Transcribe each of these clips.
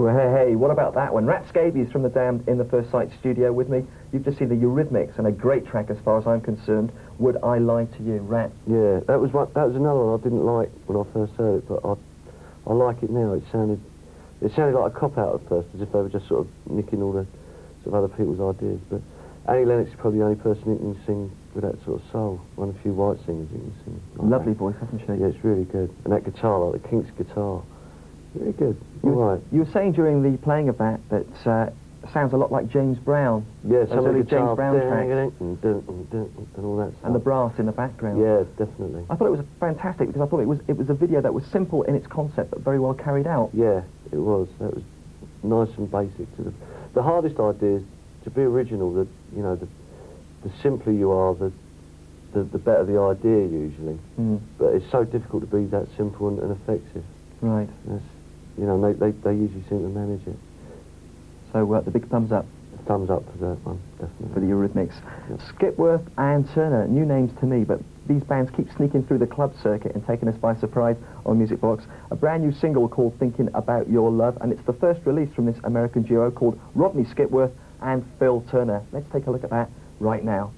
Well, hey, what about that one? Rat Scabies from The Damned in the First Sight studio with me. You've just seen the Eurythmics, and a great track as far as I'm concerned. Would I Lie to You, Rat? Yeah, that was another one I didn't like when I first heard it, but I like it now. It sounded like a cop-out at first, as if they were just sort of nicking all the sort of other people's ideas. But Annie Lennox is probably the only person who can sing with that sort of soul. One of the few white singers who can sing like Lovely that. voice, hasn't she? Yeah, it's really good. And that guitar, like the Kinks guitar, really good. All right. You were saying during the playing of that sounds a lot like James Brown. Yeah, some of the James Brown tracks. And all that stuff. And the brass in the background. Yeah, definitely. I thought it was fantastic because I thought it was a video that was simple in its concept but very well carried out. Yeah, it was. That was nice and basic. The hardest idea is to be original. That the simpler you are, the better the idea usually. Mm. But it's so difficult to be that simple and effective. Right. They usually seem to manage it. So the big thumbs up. Thumbs up for that one, definitely. For the Eurythmics. Yep. Skipworth and Turner, new names to me, but these bands keep sneaking through the club circuit and taking us by surprise on Music Box. A brand new single called Thinking About Your Love, and it's the first release from this American duo called Rodney Skipworth and Phil Turner. Let's take a look at that right now.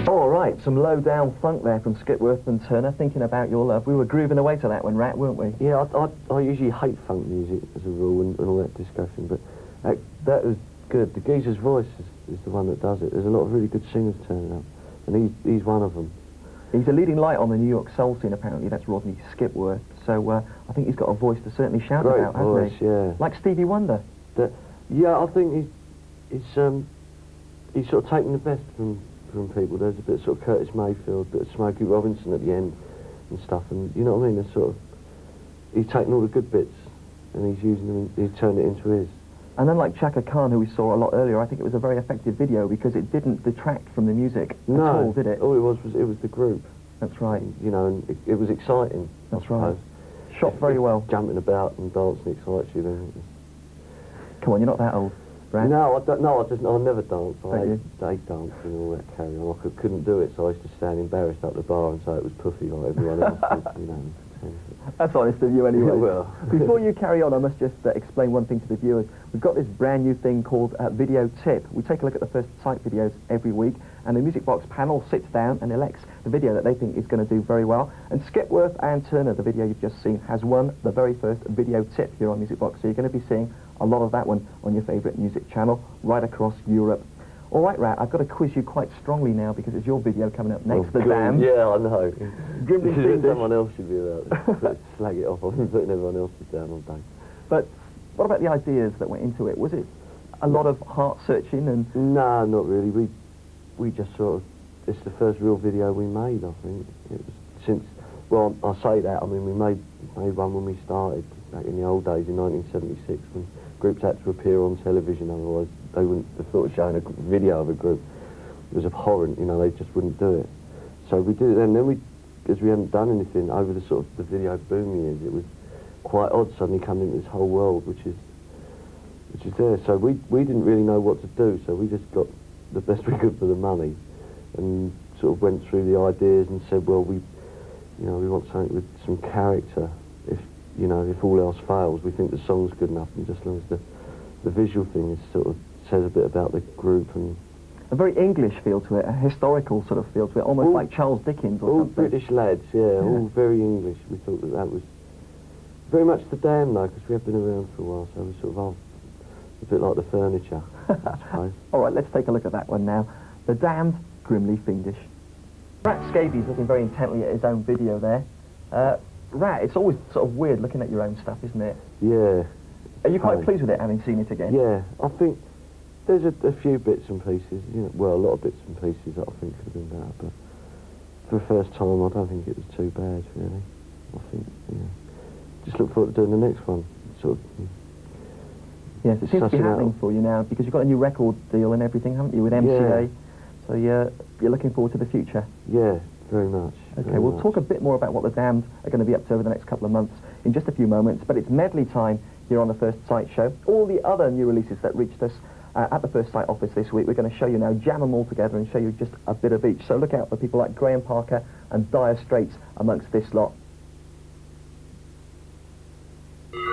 All right, some low-down funk there from Skipworth and Turner, Thinking About Your Love. We were grooving away to that one, Rat, weren't we? Yeah, I usually hate funk music as a rule and all that discussion, but that was good. The geezer's voice is the one that does it. There's a lot of really good singers turning up, and he's one of them. He's a leading light on the New York soul scene, apparently. That's Rodney Skipworth. So I think he's got a voice to certainly shout about, hasn't he? Yeah. Like Stevie Wonder. Yeah, I think he's sort of taking the best from people. There's a bit of sort of Curtis Mayfield, a bit of Smokey Robinson at the end and stuff, and you know what I mean? There's sort of, he's taking all the good bits and he's using them, he's turned it into his. And then like Chaka Khan, who we saw a lot earlier, I think it was a very effective video because it didn't detract from the music at all, did it? All it was the group. That's right. And it was exciting. That's right. Shot very well. Jumping about and dancing excites you then. Come on, you're not that old, Brad. No, I never danced. I hate dancing and all that carry on. I couldn't do it, so I used to stand embarrassed up the bar and say it was puffy like everyone else did, That's honest of you anyway. Well. Before you carry on, I must just explain one thing to the viewers. We've got this brand new thing called Video Tip. We take a look at the First Sight videos every week, and the Music Box panel sits down and elects the video that they think is going to do very well. And Skipworth and Turner, the video you've just seen, has won the very first Video Tip here on Music Box. So you're going to be seeing a lot of that one on your favourite music channel right across Europe. All right, Rat, I've got to quiz you quite strongly now because it's your video coming up next, The Damned. Yeah, I know. Grimly fiendish. Someone else should be about it. Slag it off. I've been putting everyone else's down all day. But what about the ideas that went into it? Was it a lot of heart-searching and... No, not really. We just sort of... It's the first real video we made, I think. It was since... Well, I say that. I mean, we made one when we started, back in the old days, in 1976, when groups had to appear on television, otherwise they wouldn't have thought of showing a video of a group. It was abhorrent, they just wouldn't do it. So we did it, and then because we hadn't done anything over the sort of the video boom years, it was quite odd suddenly coming into this whole world, which is there. So we didn't really know what to do, so we just got the best we could for the money, and sort of went through the ideas and said, well, we want something with some character. If all else fails, we think the song's good enough, and just as long as the visual thing is sort of says a bit about the group and a very English feel to it, a historical sort of feel to it, almost like Charles Dickens or something. All British lads, yeah, all very English. We thought that was very much The Damned though, because we have been around for a while, so we're sort of a bit like the furniture, I suppose. All right, let's take a look at that one now. The Damned, Grimly Fiendish. Rat Scabies looking very intently at his own video there. Rat, it's always sort of weird looking at your own stuff, isn't it? Yeah. Are you quite pleased with it, having seen it again? Yeah, I think there's a few bits and pieces, well, a lot of bits and pieces that I think could have been better, but for the first time, I don't think it was too bad, really. I think, just look forward to doing the next one, sort of. Yes, it seems to be happening for you now, because you've got a new record deal and everything, haven't you, with MCA? Yeah. So you're looking forward to the future? Yeah, very much. Okay, we'll talk a bit more about what The Damned are going to be up to over the next couple of months in just a few moments, but it's medley time here on the First Sight show. All the other new releases that reached us at the First Sight office this week, we're going to show you now, jam them all together and show you just a bit of each. So look out for people like Graham Parker and Dire Straits amongst this lot.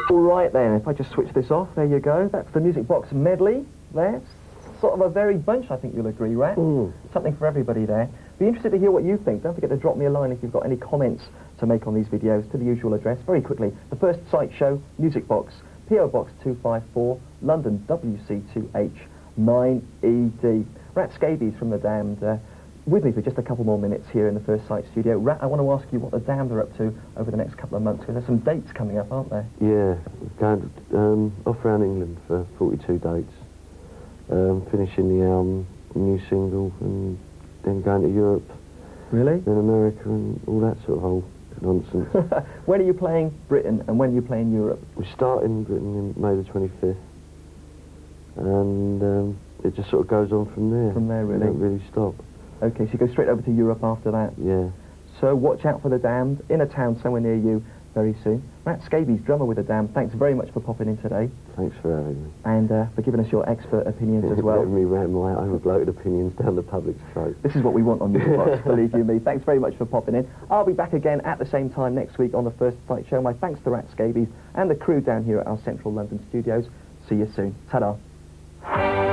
All right then, if I just switch this off, there you go. That's the Music Box medley there. Sort of a varied bunch, I think you'll agree, Rat. Something for everybody there. Be interested to hear what you think. Don't forget to drop me a line if you've got any comments to make on these videos to the usual address. Very quickly, the first site show, Music Box, PO Box 254, London WC2H 9ED. Rat Scabies from The Damned. With me for just a couple more minutes here in the First Sight studio. Rat, I want to ask you what The Damned are up to over the next couple of months, because there's some dates coming up, aren't there? Yeah, we're going off around England for 42 dates, finishing the album, new single, and then going to Europe. Really? Then America and all that sort of whole nonsense. When are you playing Britain and when are you playing Europe? We start in Britain in May the 25th, and it just sort of goes on from there. From there, really? We don't really stop. Okay, so you go straight over to Europe after that? Yeah. So watch out for The Damned in a town somewhere near you very soon. Rat Scabies, drummer with The Damned, thanks very much for popping in today. Thanks for having me. And for giving us your expert opinions as well. Letting me ram my overbloated opinions down the public's throat. This is what we want on Music Box, believe you me. Thanks very much for popping in. I'll be back again at the same time next week on the First Sight Show. My thanks to Rat Scabies and the crew down here at our central London studios. See you soon. Ta-da.